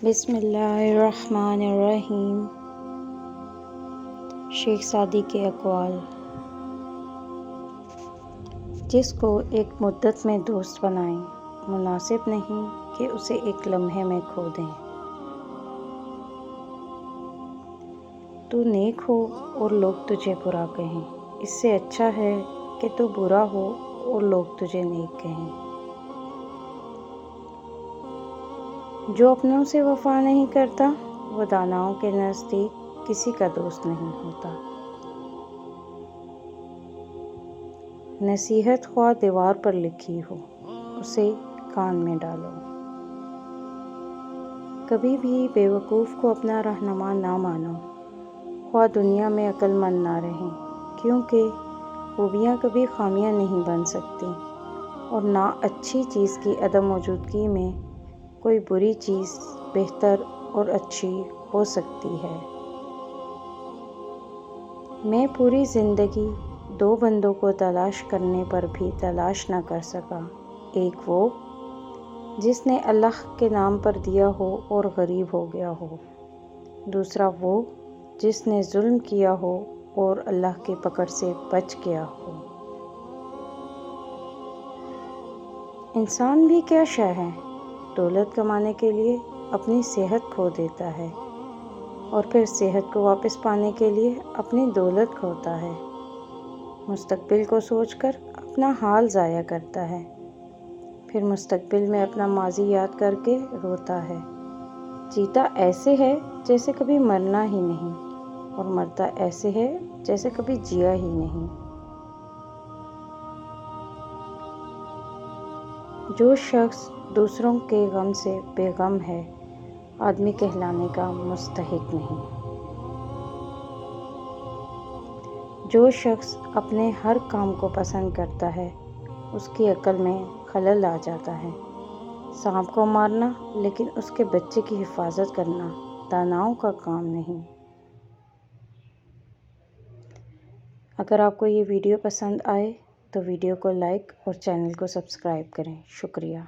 بسم اللہ الرحمن الرحیم۔ شیخ سعدی کے اقوال۔ جس کو ایک مدت میں دوست بنائیں، مناسب نہیں کہ اسے ایک لمحے میں کھو دیں۔ تو نیک ہو اور لوگ تجھے برا کہیں، اس سے اچھا ہے کہ تو برا ہو اور لوگ تجھے نیک کہیں۔ جو اپنوں سے وفا نہیں کرتا، وہ داناؤں کے نزدیک کسی کا دوست نہیں ہوتا۔ نصیحت خواہ دیوار پر لکھی ہو، اسے کان میں ڈالو۔ کبھی بھی بے وقوف کو اپنا رہنما نہ مانو، خواہ دنیا میں عقل مند نہ رہیں، کیونکہ خوبیاں کبھی خامیاں نہیں بن سکتی، اور نہ اچھی چیز کی عدم موجودگی میں کوئی بری چیز بہتر اور اچھی ہو سکتی ہے۔ میں پوری زندگی دو بندوں کو تلاش کرنے پر بھی تلاش نہ کر سکا، ایک وہ جس نے اللہ کے نام پر دیا ہو اور غریب ہو گیا ہو، دوسرا وہ جس نے ظلم کیا ہو اور اللہ کی پکڑ سے بچ گیا ہو۔ انسان بھی کیا شے ہے، دولت کمانے کے لیے اپنی صحت کھو دیتا ہے، اور پھر صحت کو واپس پانے کے لیے اپنی دولت کھوتا ہے۔ مستقبل کو سوچ کر اپنا حال ضائع کرتا ہے، پھر مستقبل میں اپنا ماضی یاد کر کے روتا ہے۔ جیتا ایسے ہے جیسے کبھی مرنا ہی نہیں، اور مرتا ایسے ہے جیسے کبھی جیا ہی نہیں۔ جو شخص دوسروں کے غم سے بے غم ہے، آدمی کہلانے کا مستحق نہیں۔ جو شخص اپنے ہر کام کو پسند کرتا ہے، اس کی عقل میں خلل آ جاتا ہے۔ سانپ کو مارنا لیکن اس کے بچے کی حفاظت کرنا داناؤں کا کام نہیں۔ اگر آپ کو یہ ویڈیو پسند آئے تو ویڈیو کو لائک اور چینل کو سبسکرائب کریں۔ شکریہ۔